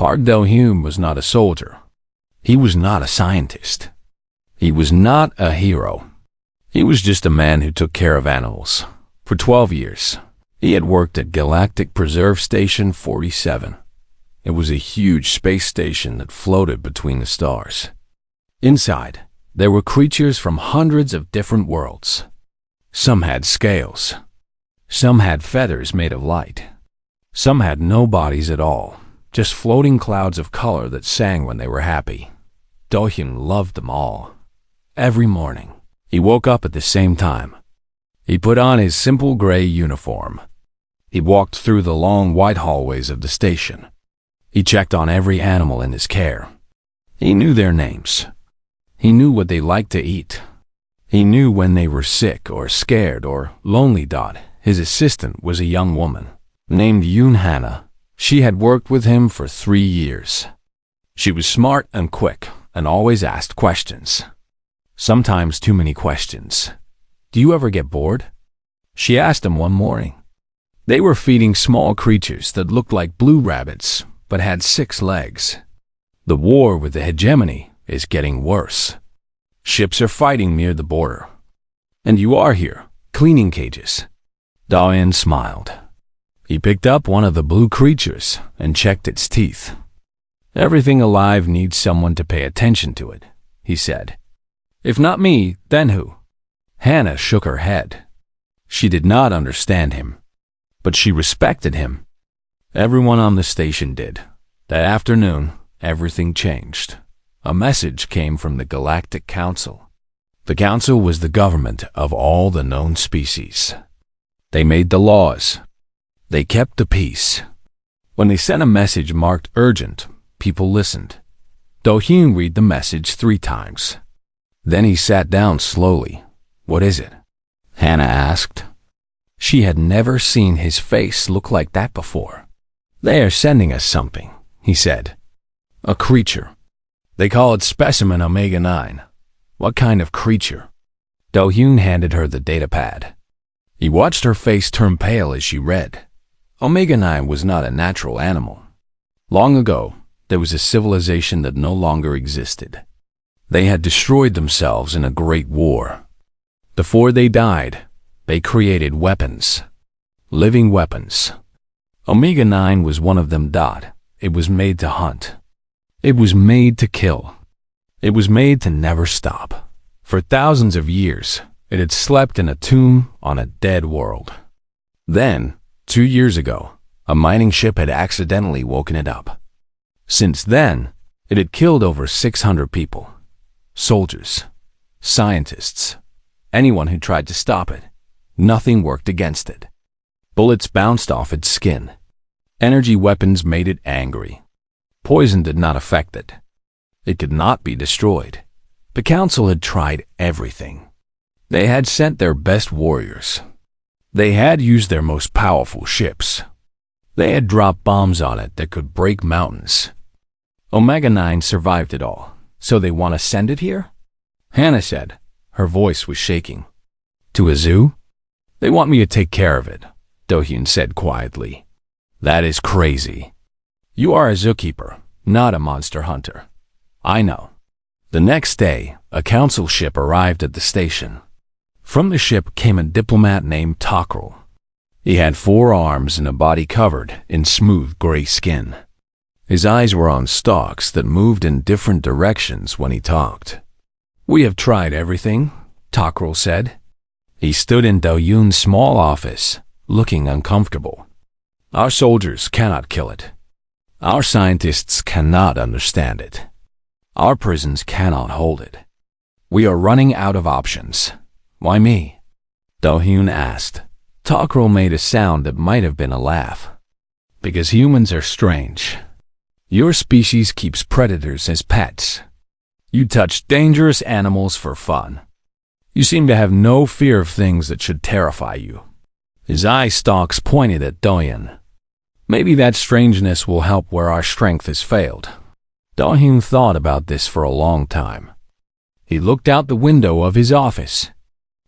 Park Do-hyun was not a soldier. He was not a scientist. He was not a hero. He was just a man who took care of animals. For 12 years, he had worked at Galactic Preserve Station 47. It was a huge space station that floated between the stars. Inside, there were creatures from hundreds of different worlds. Some had scales. Some had feathers made of light. Some had no bodies at all, just floating clouds of color that sang when they were happy. Do-hyun loved them all. Every morning, he woke up at the same time. He put on his simple gray uniform. He walked through the long white hallways of the station. He checked on every animal in his care. He knew their names. He knew what they liked to eat. He knew when they were sick or scared or lonely. His assistant was a young woman named Yoon Hannah. She had worked with him for 3 years. She was smart and quick and always asked questions. Sometimes too many questions. "Do you ever get bored?" she asked him one morning. They were feeding small creatures that looked like blue rabbits but had 6 legs. The war with the hegemony is getting worse. Ships are fighting near the border. And you are here, cleaning cages. Do-hyun smiled. He picked up one of the blue creatures and checked its teeth. "Everything alive needs someone to pay attention to it," he said. "If not me, then who?" Hannah shook her head. She did not understand him, but she respected him. Everyone on the station did. That afternoon, everything changed. A message came from the Galactic Council. The Council was the government of all the known species. They made the laws. They kept the peace. When they sent a message marked urgent, people listened. Do-hyun read the message 3 times. Then he sat down slowly. "What is it?" Hannah asked. She had never seen his face look like that before. "They are sending us something," he said. "A creature. They call it Specimen Omega-9. What kind of creature?" Do-hyun handed her the datapad. He watched her face turn pale as she read. Omega-9 was not a natural animal. Long ago, there was a civilization that no longer existed. They had destroyed themselves in a great war. Before they died, they created weapons. Living weapons. Omega-9 was one of them. It was made to hunt. It was made to kill. It was made to never stop. For thousands of years, it had slept in a tomb on a dead world. Then, 2 years ago, a mining ship had accidentally woken it up. Since then, it had killed over 600 people. Soldiers, scientists, anyone who tried to stop it. Nothing worked against it. Bullets bounced off its skin. Energy weapons made it angry. Poison did not affect it. It could not be destroyed. The council had tried everything. They had sent their best warriors. They had used their most powerful ships. They had dropped bombs on it that could break mountains. Omega-9 survived it all, so they want to send it here? Hannah said. Her voice was shaking. To a zoo? They want me to take care of it, Do-hyun said quietly. That is crazy. You are a zookeeper, not a monster hunter. I know. The next day, a council ship arrived at the station. From the ship came a diplomat named Tockrell. He had 4 arms and a body covered in smooth gray skin. His eyes were on stalks that moved in different directions when he talked. We have tried everything, Tockrell said. He stood in Do-hyun's small office, looking uncomfortable. Our soldiers cannot kill it. Our scientists cannot understand it. Our prisons cannot hold it. We are running out of options. Why me? Do-hyun asked. Tockrell made a sound that might have been a laugh. Because humans are strange. Your species keeps predators as pets. You touch dangerous animals for fun. You seem to have no fear of things that should terrify you. His eye stalks pointed at Do-hyun. Maybe that strangeness will help where our strength has failed. Do-hyun thought about this for a long time. He looked out the window of his office.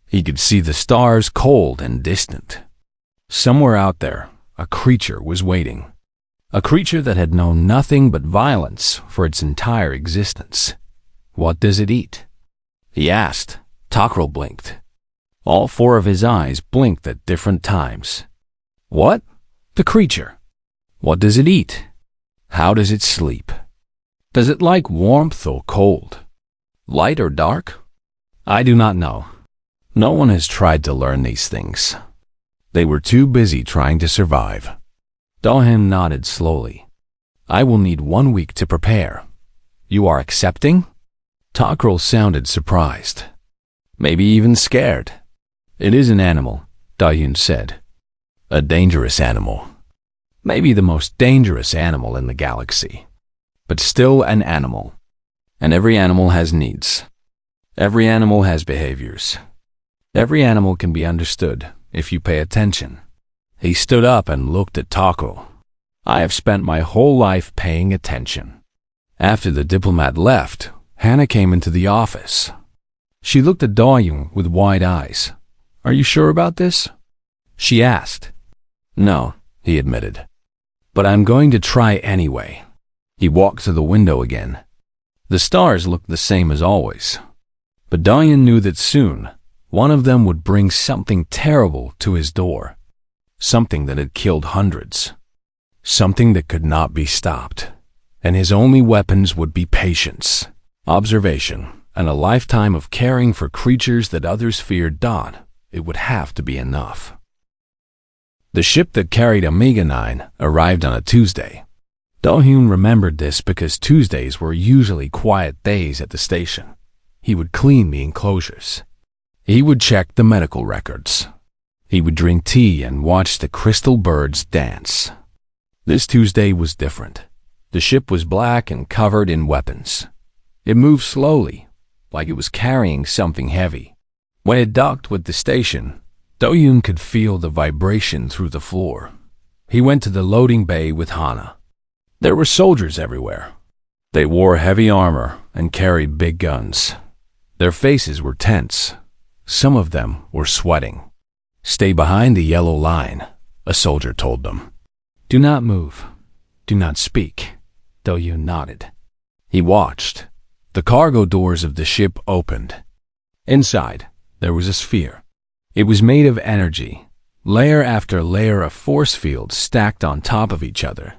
He could see the stars cold and distant. Somewhere out there, a creature was waiting. a creature that had known nothing but violence for its entire existence. "What does it eat?" he asked. Tockrell blinked. All four of his eyes blinked at different times. "What?" "The creature." "What does it eat?" "How does it sleep?" "Does it like warmth or cold? Light or dark?" "I do not know. No one has tried to learn these things. They were too busy trying to survive." Do-hyun nodded slowly. "I will need 1 week to prepare. You are accepting?" Tockrell sounded surprised, maybe even scared. "It is an animal," Do-hyun said. "A dangerous animal. Maybe the most dangerous animal in the galaxy. But still an animal. And every animal has needs. Every animal has behaviors. Every animal can be understood if you pay attention." He stood up and looked at Tockrell. "I have spent my whole life paying attention." After the diplomat left, Hannah came into the office. She looked at Do-hyun with wide eyes. "Are you sure about this?" she asked. "No," he admitted. "But I'm going to try anyway." He walked to the window again. The stars looked the same as always. But Do-hyun knew that soon, one of them would bring something terrible to his door. Something that had killed hundreds. Something that could not be stopped. And his only weapons would be patience, observation, and a lifetime of caring for creatures that others feared. It would have to be enough. The ship that carried Omega-9 arrived on a Tuesday. Do-hyun remembered this because Tuesdays were usually quiet days at the station. He would clean the enclosures. He would check the medical records. He would drink tea and watch the crystal birds dance. This Tuesday was different. The ship was black and covered in weapons. It moved slowly, like it was carrying something heavy. When it docked with the station, Do-hyun could feel the vibration through the floor. He went to the loading bay with Hana. There were soldiers everywhere. They wore heavy armor and carried big guns. Their faces were tense. Some of them were sweating. "Stay behind the yellow line," a soldier told them. "Do not move. Do not speak." Do-hyun nodded. He watched. The cargo doors of the ship opened. Inside, there was a sphere. It was made of energy, layer after layer of force fields stacked on top of each other.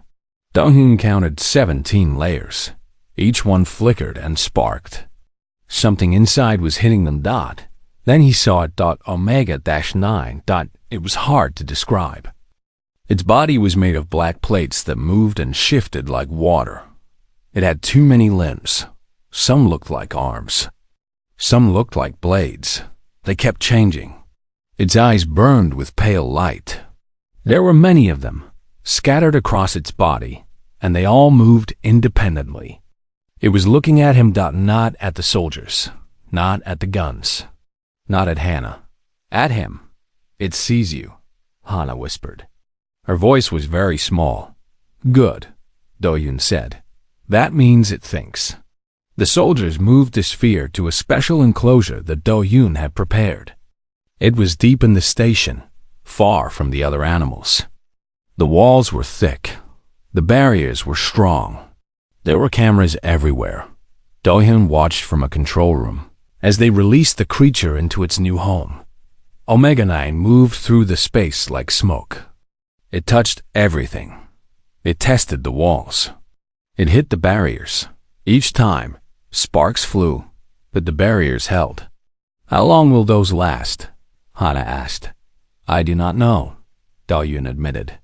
Do-hyun counted 17 layers. Each one flickered and sparked. Something inside was hitting them. Then he saw it. Omega-9. It was hard to describe. Its body was made of black plates that moved and shifted like water. It had too many limbs. Some looked like arms. Some looked like blades. They kept changing. Its eyes burned with pale light. There were many of them, scattered across its body, and they all moved independently. It was looking at him. Not at the soldiers, not at the guns. Not at Hannah. At him. "It sees you," Hannah whispered. Her voice was very small. "Good," Do-hyun said. "That means it thinks." The soldiers moved the sphere to a special enclosure that Do-hyun had prepared. It was deep in the station, far from the other animals. The walls were thick. The barriers were strong. There were cameras everywhere. Do-hyun watched from a control room as they released the creature into its new home. Omega-9 moved through the space like smoke. It touched everything. It tested the walls. It hit the barriers. Each time, sparks flew, but the barriers held. "How long will those last?" Hana asked. "I do not know," Do-hyun admitted.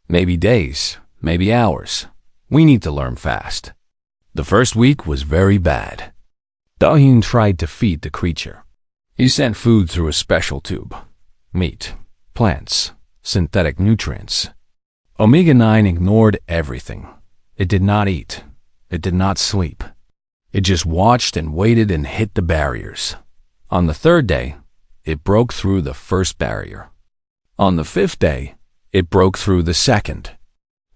"Maybe days, maybe hours. We need to learn fast." The first week was very bad. Do-hyun tried to feed the creature. He sent food through a special tube. Meat, plants, synthetic nutrients. Omega-9 ignored everything. It did not eat. It did not sleep. It just watched and waited and hit the barriers. On the third day, it broke through the first barrier. On the fifth day, it broke through the second.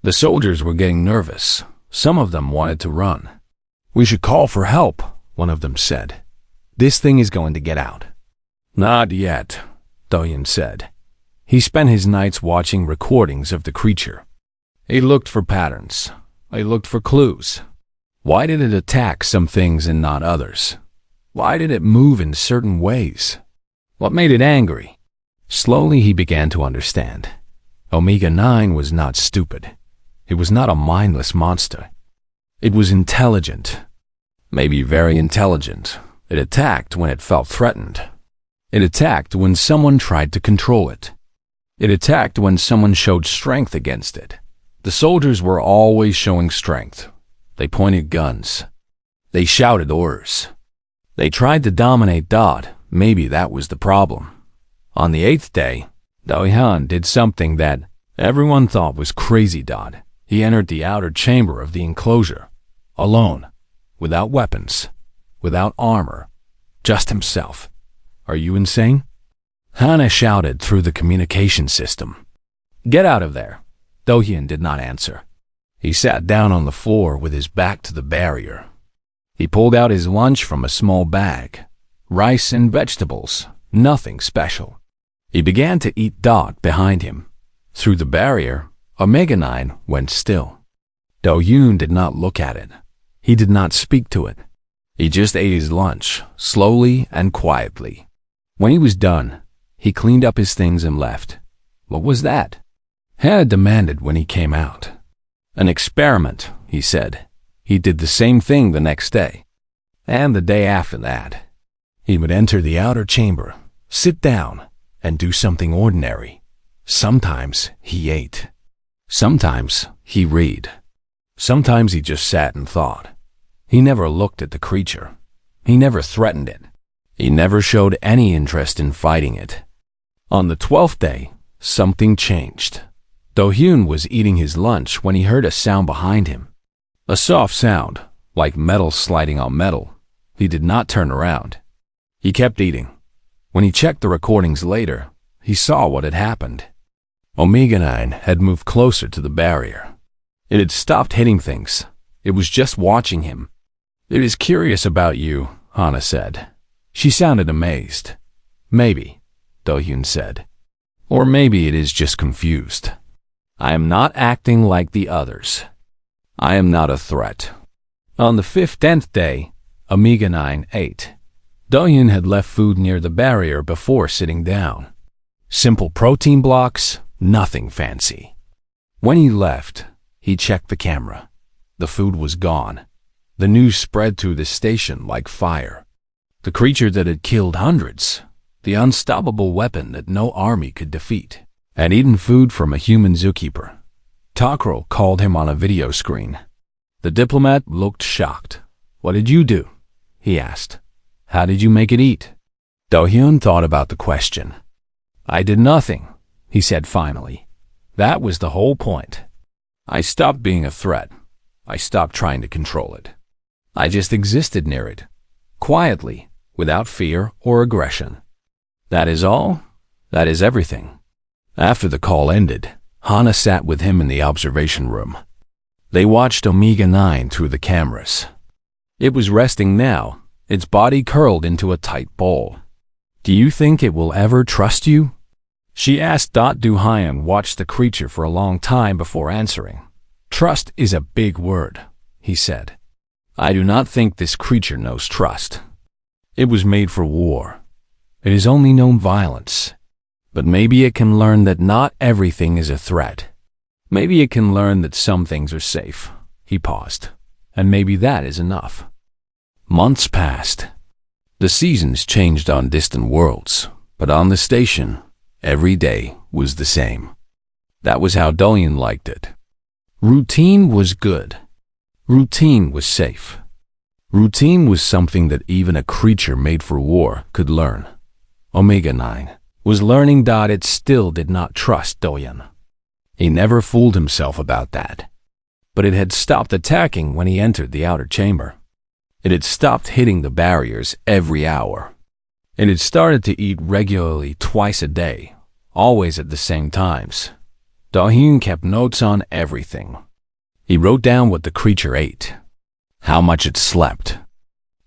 The soldiers were getting nervous. Some of them wanted to run. "We should call for help," one of them said. "This thing is going to get out." "Not yet," Do-hyun said. He spent his nights watching recordings of the creature. He looked for patterns. He looked for clues. Why did it attack some things and not others? Why did it move in certain ways? What made it angry? Slowly he began to understand. Omega-9 was not stupid. It was not a mindless monster. It was intelligent. Maybe very intelligent. It attacked when it felt threatened. It attacked when someone tried to control it. It attacked when someone showed strength against it. The soldiers were always showing strength. They pointed guns. They shouted orders. They tried to dominate Dot. Maybe that was the problem. On the 8th day, Do-hyun did something that everyone thought was crazy. He entered the outer chamber of the enclosure, alone, without weapons, without armor, just himself. Are you insane? Hana shouted through the communication system. Get out of there. Do-hyun did not answer. He sat down on the floor with his back to the barrier. He pulled out his lunch from a small bag. Rice and vegetables, nothing special. He began to eat. Behind him. Through the barrier, Omega-9 went still. Do-hyun did not look at it. He did not speak to it. He just ate his lunch, slowly and quietly. When he was done, he cleaned up his things and left. What was that? Hannah demanded when he came out. An experiment, he said. He did the same thing the next day. And the day after that. He would enter the outer chamber, sit down, and do something ordinary. Sometimes he ate. Sometimes he read. Sometimes he just sat and thought. He never looked at the creature. He never threatened it. He never showed any interest in fighting it. On the 12th day, something changed. Do-hyun was eating his lunch when he heard a sound behind him. A soft sound, like metal sliding on metal. He did not turn around. He kept eating. When he checked the recordings later, he saw what had happened. Omega-9 had moved closer to the barrier. It had stopped hitting things. It was just watching him. It is curious about you, Hana said. She sounded amazed. Maybe, Do-hyun said. Or maybe it is just confused. I am not acting like the others. I am not a threat. On the 15th day, Omega-9 ate. Do-hyun had left food near the barrier before sitting down. Simple protein blocks, nothing fancy. When he left, he checked the camera. The food was gone. The news spread through the station like fire. The creature that had killed hundreds, the unstoppable weapon that no army could defeat, had eaten food from a human zookeeper. Takro called him on a video screen. The diplomat looked shocked. What did you do? He asked. How did you make it eat? Do-hyun thought about the question. I did nothing, he said finally. That was the whole point. I stopped being a threat. I stopped trying to control it. I just existed near it, quietly, without fear or aggression. That is all. That is everything. After the call ended, Hana sat with him in the observation room. They watched Omega-9 through the cameras. It was resting now, its body curled into a tight ball. Do you think it will ever trust you? She asked. Do-hyun watched the creature for a long time before answering. Trust is a big word, he said. I do not think this creature knows trust. It was made for war. It has only known violence. But maybe it can learn that not everything is a threat. Maybe it can learn that some things are safe. He paused. And maybe that is enough. Months passed. The seasons changed on distant worlds, but on the station, every day was the same. That was how Do-hyun liked it. Routine was good. Routine was safe. Routine was something that even a creature made for war could learn. Omega-9 was learning that it still did not trust Do-hyun. He never fooled himself about that. But it had stopped attacking when he entered the outer chamber. It had stopped hitting the barriers every hour. It had started to eat regularly twice a day, always at the same times. Do-hyun kept notes on everything. He wrote down what the creature ate, how much it slept,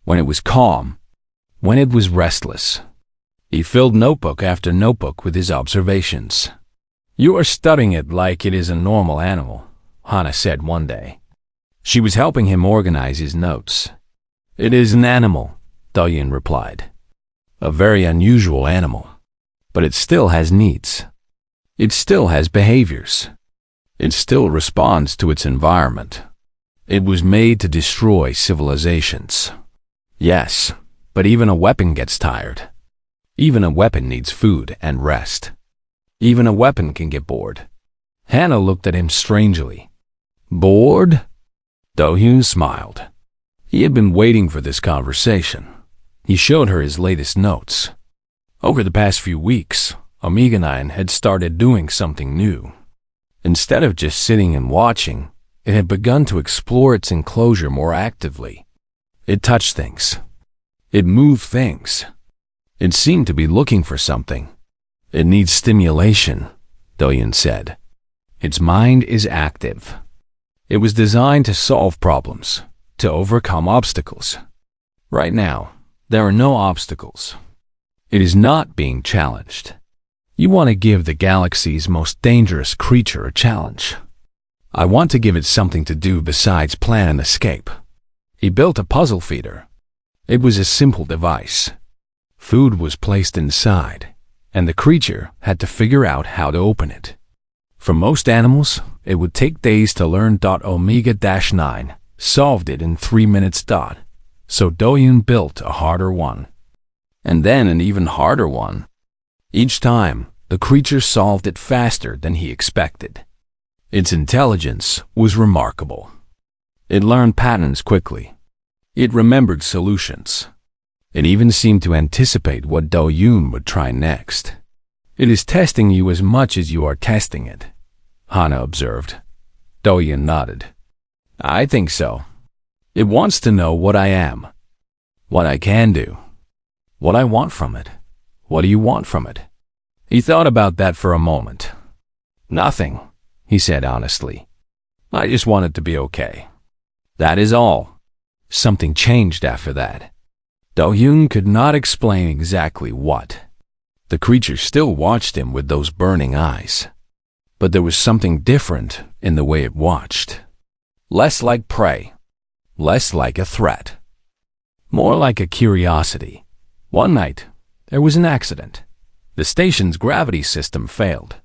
when it was calm, when it was restless. He filled notebook after notebook with his observations. You are studying it like it is a normal animal, Hana said one day. She was helping him organize his notes. It is an animal, Do-yoon replied. A very unusual animal. But it still has needs. It still has behaviors. It still responds to its environment. It was made to destroy civilizations. Yes, but even a weapon gets tired. Even a weapon needs food and rest. Even a weapon can get bored. Hana looked at him strangely. Bored? Do-yoon smiled. He had been waiting for this conversation. He showed her his latest notes. Over the past few weeks, Omega 9 had started doing something new. Instead of just sitting and watching, it had begun to explore its enclosure more actively. It touched things. It moved things. It seemed to be looking for something. It needs stimulation, Do-yoon said. Its mind is active. It was designed to solve problems, to overcome obstacles. Right now, there are no obstacles. It is not being challenged. You want to give the galaxy's most dangerous creature a challenge. I want to give it something to do besides plan an escape. He built a puzzle feeder. It was a simple device. Food was placed inside, and the creature had to figure out how to open it. For most animals, it would take days to learn. Omega-9 solved it in 3 minutes. So Do-yoon built a harder one. And then an even harder one. Each time, the creature solved it faster than he expected. Its intelligence was remarkable. It learned patterns quickly. It remembered solutions. It even seemed to anticipate what Do-yoon would try next. It is testing you as much as you are testing it, Hana observed. Do-yoon nodded. I think so. It wants to know what I am, what I can do, what I want from it. What do you want from it? He thought about that for a moment. Nothing, he said honestly. I just want it to be okay. That is all. Something changed after that. Do-yoon could not explain exactly what. The creature still watched him with those burning eyes. But there was something different in the way it watched. Less like prey. Less like a threat. More like a curiosity. One night, there was an accident. The station's gravity system failed.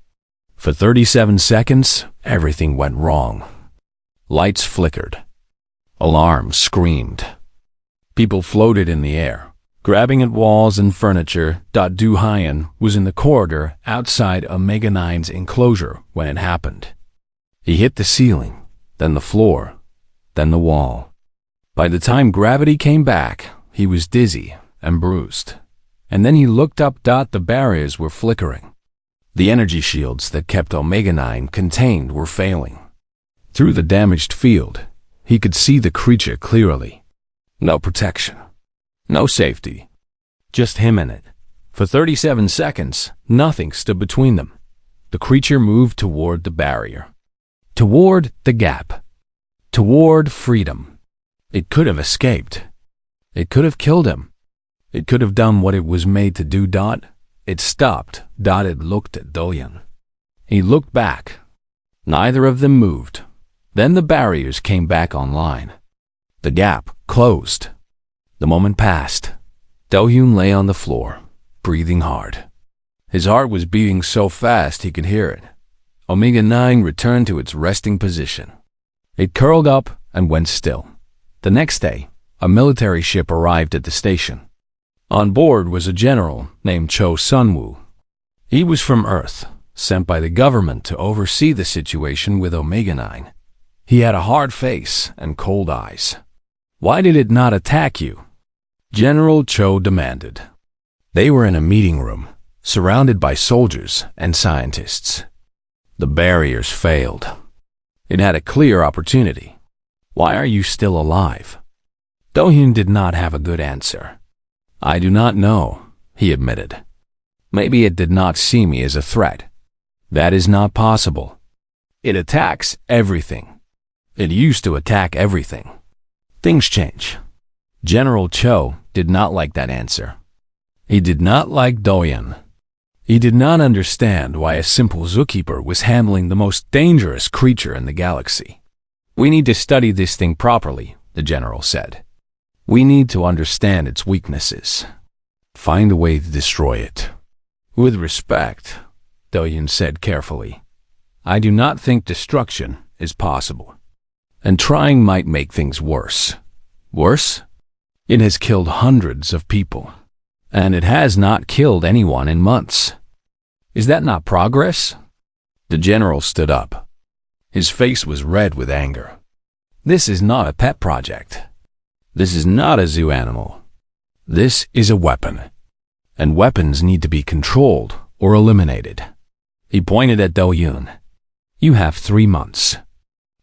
For 37 seconds, everything went wrong. Lights flickered. Alarms screamed. People floated in the air, grabbing at walls and furniture. Do-hyun was in the corridor outside Omega 9's enclosure when it happened. He hit the ceiling, then the floor, then the wall. By the time gravity came back, he was dizzy and bruised. And then he looked up. The barriers were flickering. The energy shields that kept Omega 9 contained were failing. Through the damaged field, he could see the creature clearly. No protection. No safety. Just him and it. For 37 seconds, nothing stood between them. The creature moved toward the barrier. Toward the gap. Toward freedom. It could have escaped. It could have killed him. It could have done what it was made to do. It stopped. It looked at Do-yoon. He looked back. Neither of them moved. Then the barriers came back online. The gap closed. The moment passed. Do-yoon lay on the floor, breathing hard. His heart was beating so fast he could hear it. Omega 9 returned to its resting position. It curled up and went still. The next day, a military ship arrived at the station. On board was a general named Cho Sunwoo. He was from Earth, sent by the government to oversee the situation with Omega 9. He had a hard face and cold eyes. Why did it not attack you? General Cho demanded. They were in a meeting room, surrounded by soldiers and scientists. The barriers failed. It had a clear opportunity. Why are you still alive? Do-hyun did not have a good answer. I do not know, he admitted. Maybe it did not see me as a threat. That is not possible. It attacks everything. It used to attack everything. Things change. General Cho did not like that answer. He did not like Do-hyun. He did not understand why a simple zookeeper was handling the most dangerous creature in the galaxy. "We need to study this thing properly," the general said. "We need to understand its weaknesses. Find a way to destroy it." "With respect," Do-Yoon said carefully, "I do not think destruction is possible. And trying might make things worse." "Worse?" "It has killed hundreds of people. And it has not killed anyone in months. Is that not progress?" The general stood up. His face was red with anger. "This is not a pet project. This is not a zoo animal. This is a weapon. And weapons need to be controlled or eliminated." He pointed at Do-Yoon. "You have 3 months.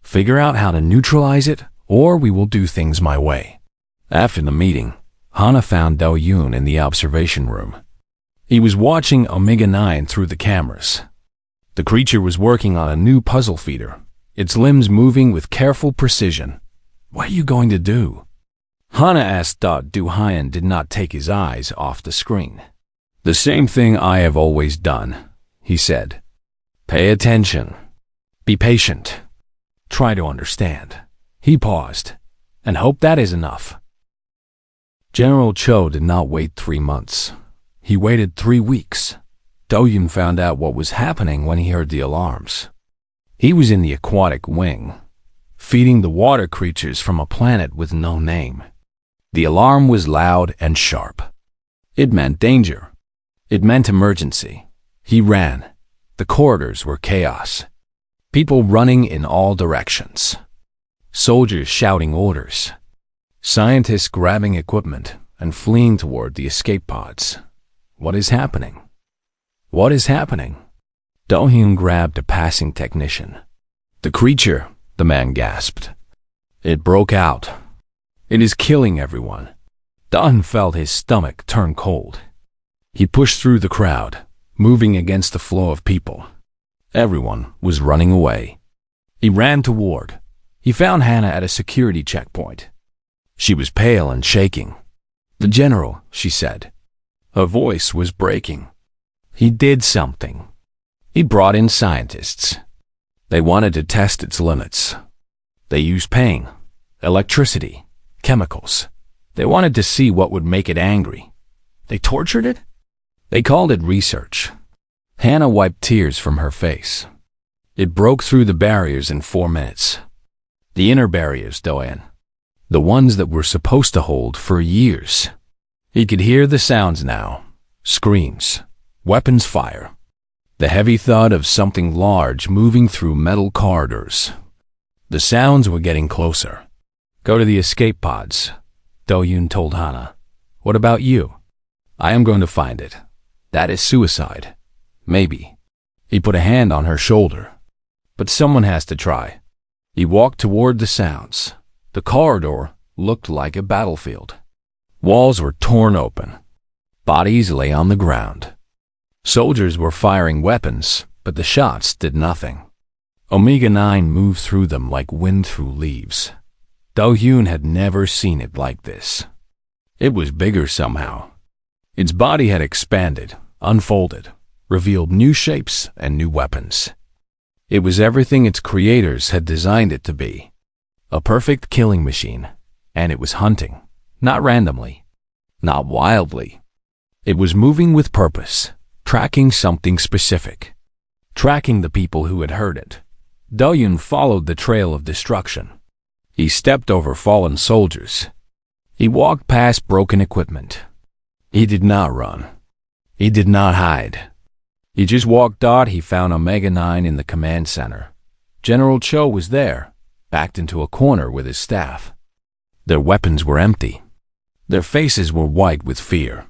Figure out how to neutralize it, or we will do things my way." After the meeting, Hana found Do-Yoon in the observation room. He was watching Omega-9 through the cameras. The creature was working on a new puzzle feeder, its limbs moving with careful precision. "What are you going to do?" Hana asked. Do-Hyun did not take his eyes off the screen. "The same thing I have always done," he said. "Pay attention. Be patient. Try to understand." He paused, "and hope that is enough." General Cho did not wait 3 months. He waited 3 weeks. Do-Yoon found out what was happening when he heard the alarms. He was in the aquatic wing, feeding the water creatures from a planet with no name. The alarm was loud and sharp. It meant danger. It meant emergency. He ran. The corridors were chaos. People running in all directions. Soldiers shouting orders. Scientists grabbing equipment and fleeing toward the escape pods. What is happening? What is happening? Do-Hyun grabbed a passing technician. "The creature," the man gasped. "It broke out. It is killing everyone." Do-Hyun felt his stomach turn cold. He pushed through the crowd, moving against the flow of people. Everyone was running away. He ran toward. He found Hana at a security checkpoint. She was pale and shaking. "The general," she said. Her voice was breaking. "He did something. He brought in scientists. They wanted to test its limits. They used pain, electricity, chemicals. They wanted to see what would make it angry. They tortured it? They called it research." Hana wiped tears from her face. "It broke through the barriers in 4 minutes. The inner barriers, Do-Hyun. The ones that were supposed to hold for years." He could hear the sounds now. Screams, weapons fire, the heavy thud of something large moving through metal corridors. The sounds were getting closer. "Go to the escape pods," Do-Yoon told Hana. "What about you?" "I am going to find it. That is suicide. Maybe." He put a hand on her shoulder. "But someone has to try." He walked toward the sounds. The corridor looked like a battlefield. Walls were torn open. Bodies lay on the ground. Soldiers were firing weapons, but the shots did nothing. Omega-9 moved through them like wind through leaves. Do-Hyun had never seen it like this. It was bigger somehow. Its body had expanded, unfolded, revealed new shapes and new weapons. It was everything its creators had designed it to be. A perfect killing machine, and it was hunting, not randomly, not wildly. It was moving with purpose, tracking something specific, tracking the people who had heard it. Do-Hyun followed the trail of destruction. He stepped over fallen soldiers. He walked past broken equipment. He did not run. He did not hide. He just walked. He found Omega-9 in the command center. General Cho was there, backed into a corner with his staff. Their weapons were empty. Their faces were white with fear.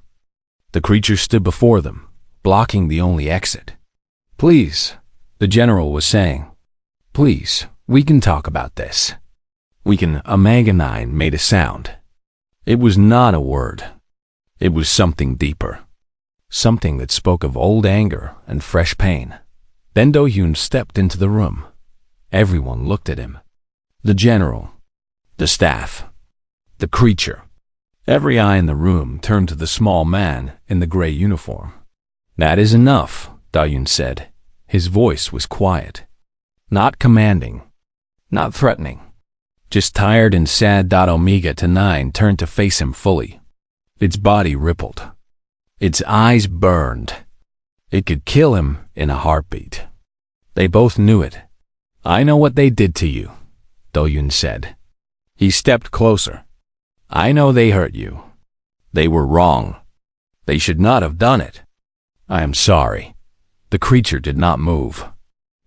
The creature stood before them, blocking the only exit. "Please," the general was saying. "Please, we can talk about this. We can." Omega-9 made a sound. It was not a word. It was something deeper. Something that spoke of old anger and fresh pain. Then Do-Hyun stepped into the room. Everyone looked at him. The general, the staff, the creature. Every eye in the room turned to the small man in the gray uniform. That is enough, Dayun said. His voice was quiet. Not commanding. Not threatening. Just tired and sad. Omega 9 turned to face him fully. Its body rippled. Its eyes burned. It could kill him in a heartbeat. They both knew it. I know what they did to you, Dayun said. He stepped closer. I know they hurt you. They were wrong. They should not have done it. I am sorry. The creature did not move.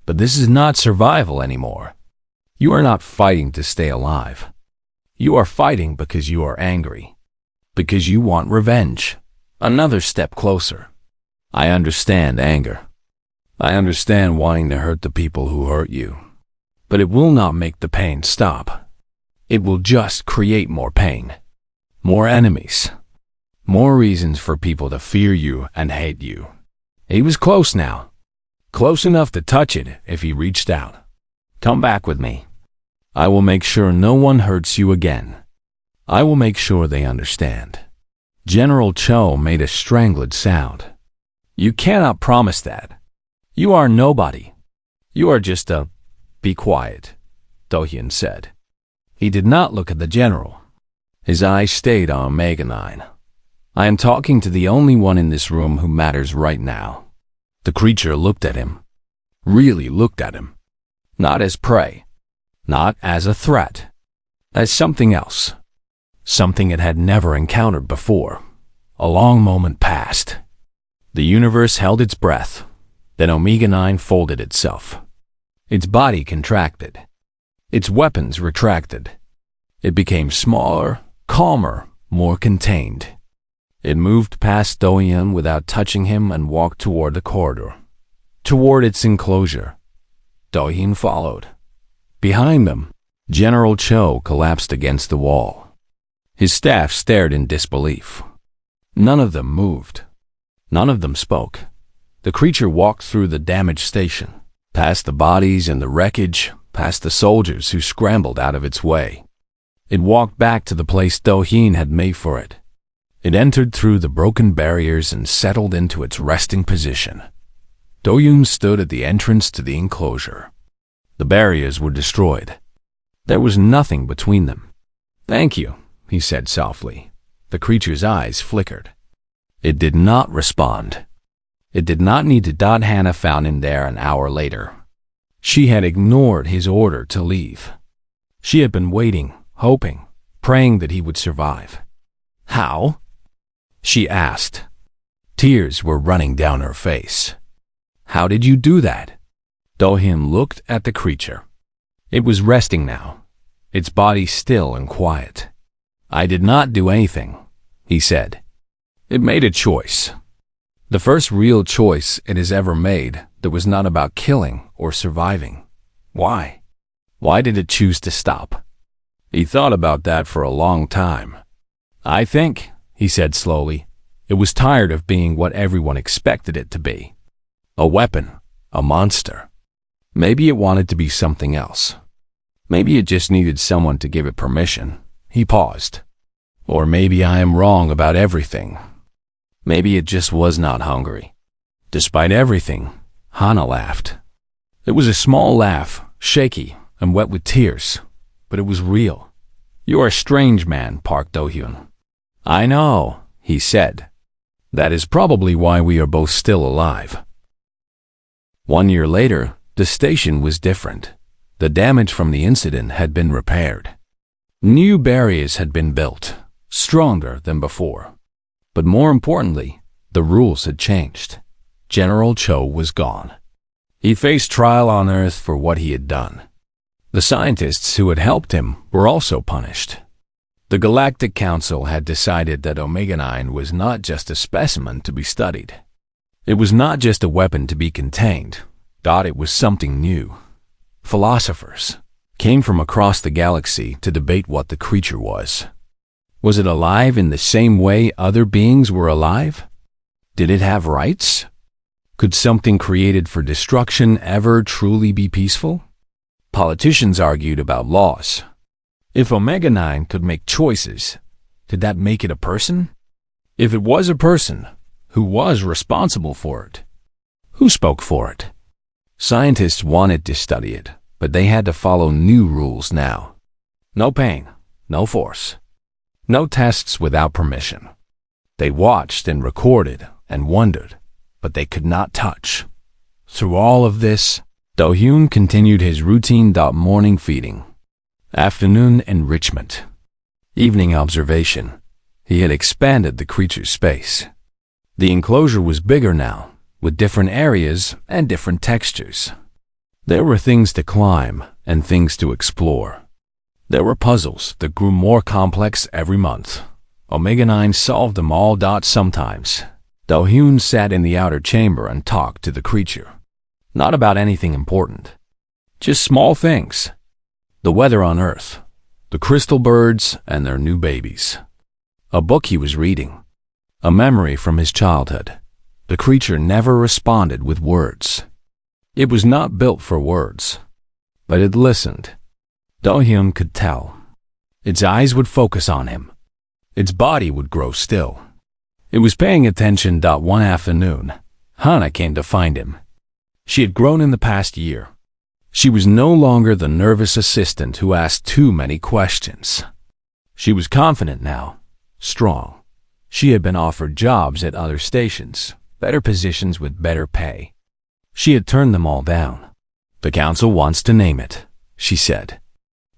But this is not survival anymore. You are not fighting to stay alive. You are fighting because you are angry. Because you want revenge. Another step closer. I understand anger. I understand wanting to hurt the people who hurt you. But it will not make the pain stop. It will just create more pain. More enemies. More reasons for people to fear you and hate you. He was close now. Close enough to touch it if he reached out. Come back with me. I will make sure no one hurts you again. I will make sure they understand. General Cho made a strangled sound. You cannot promise that. You are nobody. You are just a... Be quiet, Do-hyun said. He did not look at the general. His eyes stayed on Omega 9. I am talking to the only one in this room who matters right now. The creature looked at him. Really looked at him. Not as prey. Not as a threat. As something else. Something it had never encountered before. A long moment passed. The universe held its breath. Then Omega 9 folded itself. Its body contracted. Its weapons retracted. It became smaller, calmer, more contained. It moved past Do-hyun without touching him and walked toward the corridor. Toward its enclosure. Do-hyun followed. Behind them, General Cho collapsed against the wall. His staff stared in disbelief. None of them moved. None of them spoke. The creature walked through the damaged station, past the bodies and the wreckage, past the soldiers who scrambled out of its way. It walked back to the place Do-hyun had made for it. It entered through the broken barriers and settled into its resting position. Do-hyun stood at the entrance to the enclosure. The barriers were destroyed. There was nothing between them. Thank you, he said softly. The creature's eyes flickered. It did not respond. It did not need to. Hannah found him there an hour later. She had ignored his order to leave. She had been waiting, hoping, praying that he would survive. How? She asked. Tears were running down her face. How did you do that? Do-hyun looked at the creature. It was resting now, its body still and quiet. I did not do anything, he said. It made a choice. The first real choice it has ever made that was not about killing or surviving. Why? Why did it choose to stop? He thought about that for a long time. I think, he said slowly, it was tired of being what everyone expected it to be. A weapon, a monster. Maybe it wanted to be something else. Maybe it just needed someone to give it permission. He paused. Or maybe I am wrong about everything. Maybe it just was not hungry. Despite everything, Hana laughed. It was a small laugh, shaky and wet with tears, but it was real. You are a strange man, Park Do-hyun. I know, he said. That is probably why we are both still alive. 1 year later, the station was different. The damage from the incident had been repaired. New barriers had been built, stronger than before. But more importantly, the rules had changed. General Cho was gone. He faced trial on Earth for what he had done. The scientists who had helped him were also punished. The Galactic Council had decided that Omega 9 was not just a specimen to be studied. It was not just a weapon to be contained. It was something new. Philosophers came from across the galaxy to debate what the creature was. Was it alive in the same way other beings were alive? Did it have rights? Could something created for destruction ever truly be peaceful? Politicians argued about laws. If Omega 9 could make choices, did that make it a person? If it was a person, Who was responsible for it? Who spoke for it? Scientists wanted to study it, but they had to follow new rules now. No pain, no force, no tests without permission. They watched and recorded and wondered, but they could not touch. Through all of this, Do-hyun continued his routine. Morning feeding, afternoon enrichment, evening observation. He had expanded the creature's space. The enclosure was bigger now, with different areas and different textures. There were things to climb and things to explore. There were puzzles that grew more complex every month. Omega-9 solved them all. Sometimes, Do-hyun sat in the outer chamber and talked to the creature. Not about anything important. Just small things. The weather on Earth, the crystal birds and their new babies. A book he was reading. A memory from his childhood. The creature never responded with words. It was not built for words, but it listened. Do-hyun could tell. Its eyes would focus on him. Its body would grow still. It was paying attention. One afternoon, Hana came to find him. She had grown in the past year. She was no longer the nervous assistant who asked too many questions. She was confident now, strong. She had been offered jobs at other stations, better positions with better pay. She had turned them all down. The council wants to name it, she said.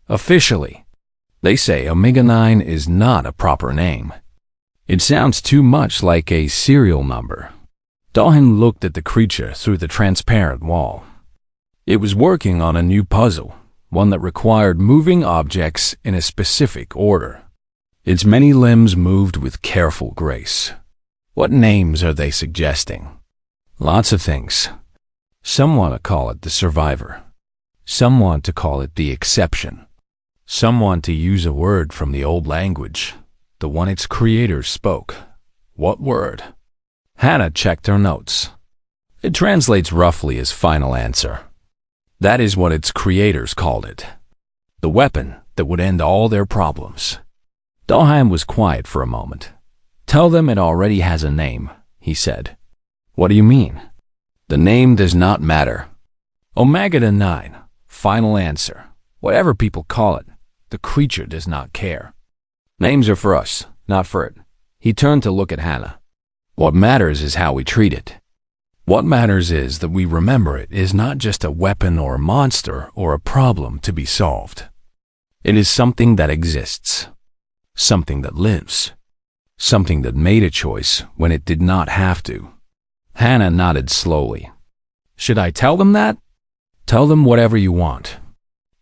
Officially, they say Omega-9 is not a proper name. It sounds too much like a serial number. Do-hyun looked at the creature through the transparent wall. It was working on a new puzzle, one that required moving objects in a specific order. Its many limbs moved with careful grace. What names are they suggesting? Lots of things. Some want to call it the survivor. Some want to call it the exception. Some want to use a word from the old language, the one its creators spoke. What word? Hannah checked her notes. It translates roughly as final answer. That is what its creators called it. The weapon that would end all their problems. Do-hyun was quiet for a moment. Tell them it already has a name, he said. What do you mean? The name does not matter. Omega-9, final answer. Whatever people call it, the creature does not care. Names are for us, not for it. He turned to look at Hannah. What matters is how we treat it. What matters is that we remember it is not just a weapon or a monster or a problem to be solved. It is something that exists. Something that lives. Something that made a choice when it did not have to. Hannah nodded slowly. Should I tell them that? Tell them whatever you want.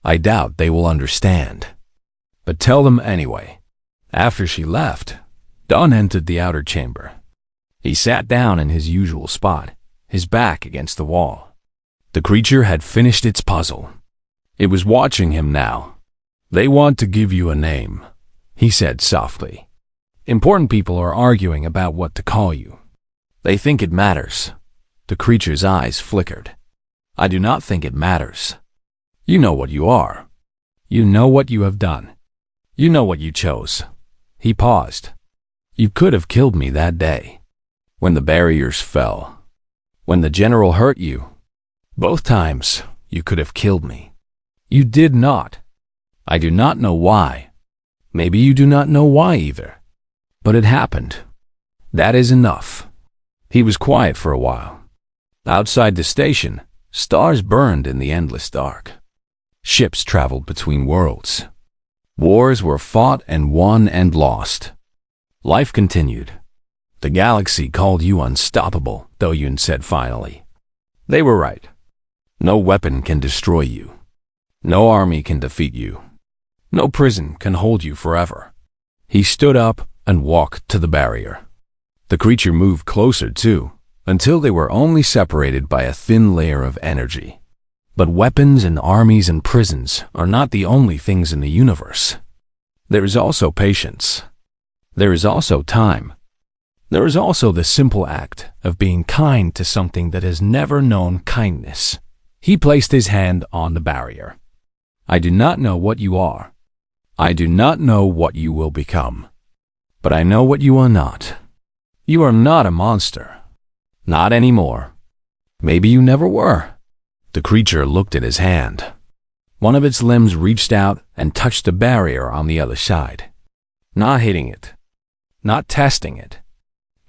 I doubt they will understand. But tell them anyway. After she left, Don entered the outer chamber. He sat down in his usual spot, his back against the wall. The creature had finished its puzzle. It was watching him now. They want to give you a name, he said softly. Important people are arguing about what to call you. They think it matters. The creature's eyes flickered. I do not think it matters. You know what you are. You know what you have done. You know what you chose. He paused. You could have killed me that day. When the barriers fell. When the general hurt you. Both times you could have killed me. You did not. I do not know why. Maybe you do not know why either. But it happened. That is enough. He was quiet for a while. Outside the station, stars burned in the endless dark. Ships traveled between worlds. Wars were fought and won and lost. Life continued. The galaxy called you unstoppable, Do-hyun said finally. They were right. No weapon can destroy you. No army can defeat you. No prison can hold you forever. He stood up and walked to the barrier. The creature moved closer too, until they were only separated by a thin layer of energy. But weapons and armies and prisons are not the only things in the universe. There is also patience. There is also time. There is also the simple act of being kind to something that has never known kindness. He placed his hand on the barrier. I do not know what you are. I do not know what you will become. But I know what you are not. You are not a monster. Not anymore. Maybe you never were. The creature looked at his hand. One of its limbs reached out and touched the barrier on the other side. Not hitting it. Not testing it.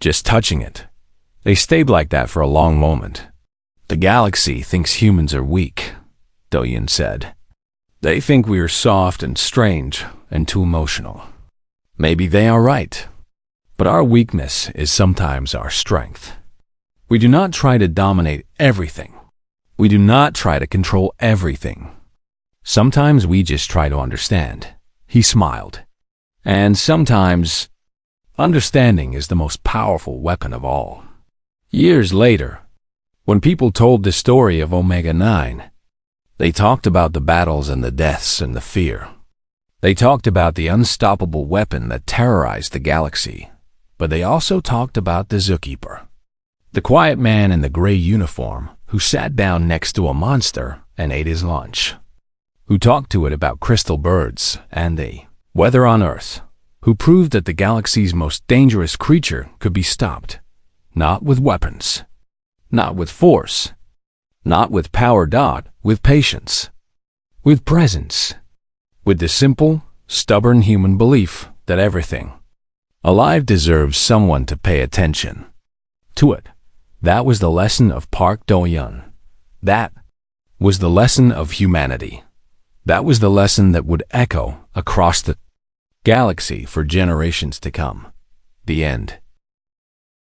Just touching it. They stayed like that for a long moment. The galaxy thinks humans are weak, Doyen said. They think we are soft and strange and too emotional. Maybe they are right. But our weakness is sometimes our strength. We do not try to dominate everything. We do not try to control everything. Sometimes we just try to understand. He smiled. And sometimes, understanding is the most powerful weapon of all. Years later, when people told the story of Omega 9, they talked about the battles and the deaths and the fear. They talked about the unstoppable weapon that terrorized the galaxy, but they also talked about the zookeeper, the quiet man in the gray uniform who sat down next to a monster and ate his lunch, who talked to it about crystal birds and the weather on Earth, who proved that the galaxy's most dangerous creature could be stopped, not with weapons, not with force, not with power, with patience, with presence, with the simple, stubborn human belief that everything alive deserves someone to pay attention to it. That was the lesson of Park Do-yeon. That was the lesson of humanity. That was the lesson that would echo across the galaxy for generations to come. The end.